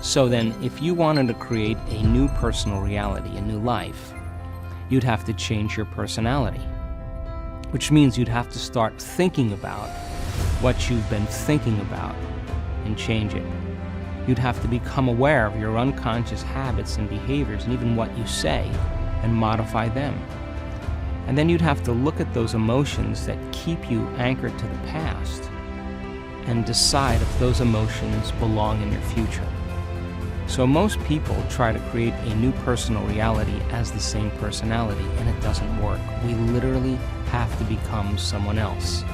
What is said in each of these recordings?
So then, if you wanted to create a new personal reality, a new life, you'd have to change your personality, which means you'd have to start thinking about what you've been thinking about and change it. You'd have to become aware of your unconscious habits and behaviors and even what you say and modify them. And then you'd have to look at those emotions that keep you anchored to the past and decide if those emotions belong in your future. So most people try to create a new personal reality as the same personality, and it doesn't work. We literally have to become someone else.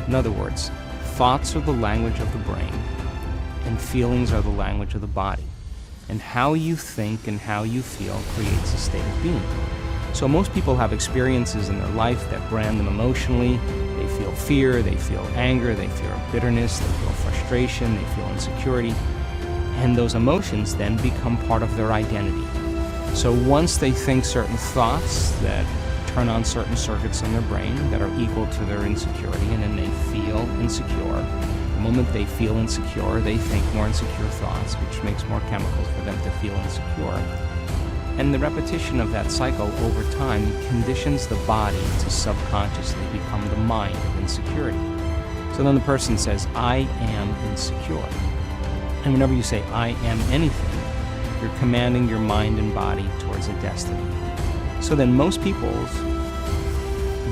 In other words, thoughts are the language of the brain, and feelings are the language of the body. And how you think and how you feel creates a state of being. So most people have experiences in their life that brand them emotionally. They feel fear, they feel anger, they feel bitterness, they feel frustration, they feel insecurity. And those emotions then become part of their identity. So once they think certain thoughts that turn on certain circuits in their brain that are equal to their insecurity, and then they feel insecure. The moment they feel insecure, they think more insecure thoughts, which makes more chemicals for them to feel insecure. And the repetition of that cycle over time conditions the body to subconsciously become the mind of insecurity. So then the person says, I am insecure. And whenever you say, I am anything, you're commanding your mind and body towards a destiny. So then most people's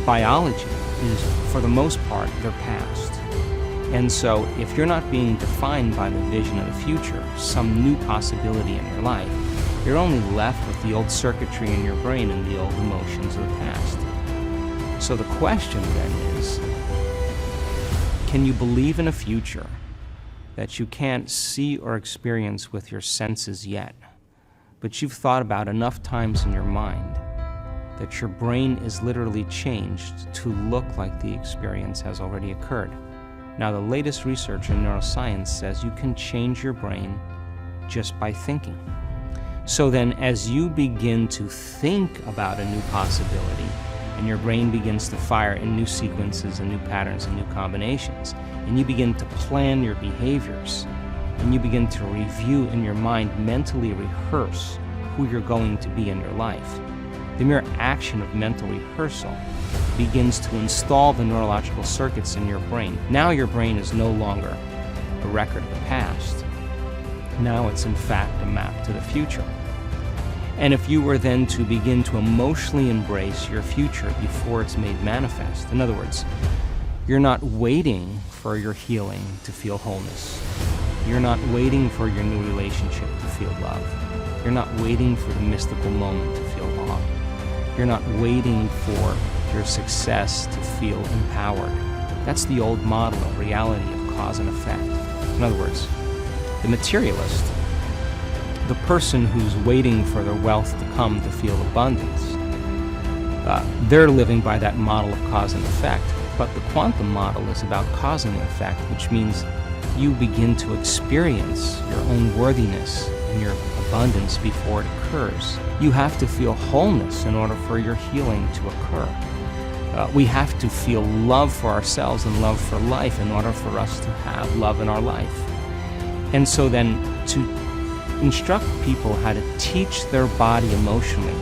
biology is, for the most part, their past. And so if you're not being defined by the vision of the future, some new possibility in your life, you're only left with the old circuitry in your brain and the old emotions of the past. So the question then is, can you believe in a future that you can't see or experience with your senses yet, but you've thought about enough times in your mind that your brain is literally changed to look like the experience has already occurred? Now, the latest research in neuroscience says you can change your brain just by thinking. So then, as you begin to think about a new possibility, and your brain begins to fire in new sequences and new patterns and new combinations, and you begin to plan your behaviors, and you begin to review in your mind, mentally rehearse who you're going to be in your life, the mere action of mental rehearsal begins to install the neurological circuits in your brain. Now your brain is no longer a record of the past. Now it's in fact a map to the future. And if you were then to begin to emotionally embrace your future before it's made manifest, in other words, you're not waiting for your healing to feel wholeness. You're not waiting for your new relationship to feel love. You're not waiting for the mystical moment to feel awe. You're not waiting for your success to feel empowered. That's the old model of reality of cause and effect. In other words, the materialist, the person who's waiting for their wealth to come to feel abundance, they're living by that model of cause and effect. But the quantum model is about cause and effect, which means you begin to experience your own worthiness and your abundance before it occurs. You have to feel wholeness in order for your healing to occur. We have to feel love for ourselves and love for life in order for us to have love in our life. And so then to instruct people how to teach their body emotionally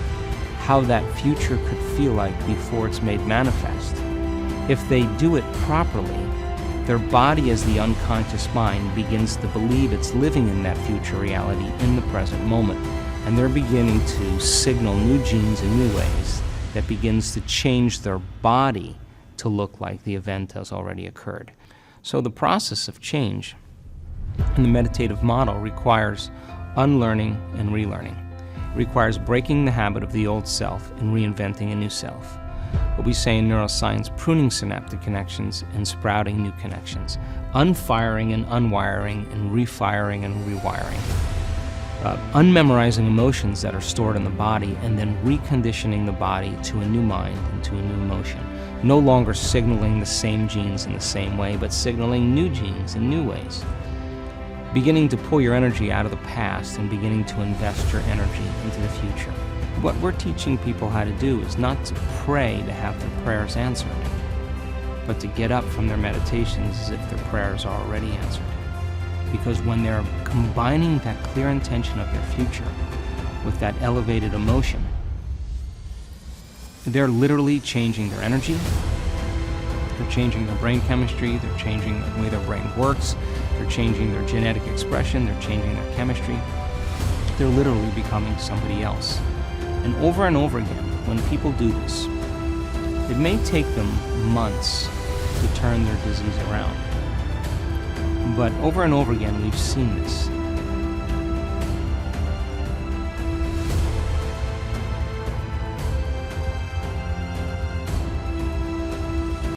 how that future could feel like before it's made manifest. If they do it properly, their body as the unconscious mind begins to believe it's living in that future reality in the present moment. And they're beginning to signal new genes in new ways that begins to change their body to look like the event has already occurred. So the process of change in the meditative model requires unlearning and relearning. It requires breaking the habit of the old self and reinventing a new self. What we say in neuroscience, pruning synaptic connections and sprouting new connections, unfiring and unwiring and refiring and rewiring, unmemorizing emotions that are stored in the body and then reconditioning the body to a new mind and to a new emotion. No longer signaling the same genes in the same way, but signaling new genes in new ways. Beginning to pull your energy out of the past and beginning to invest your energy into the future. What we're teaching people how to do is not to pray to have their prayers answered, but to get up from their meditations as if their prayers are already answered. Because when they're combining that clear intention of their future with that elevated emotion, they're literally changing their energy, they're changing their brain chemistry, they're changing the way their brain works, they're changing their genetic expression, they're changing their chemistry. They're literally becoming somebody else. And over again, when people do this, it may take them months to turn their disease around. But over and over again, we've seen this.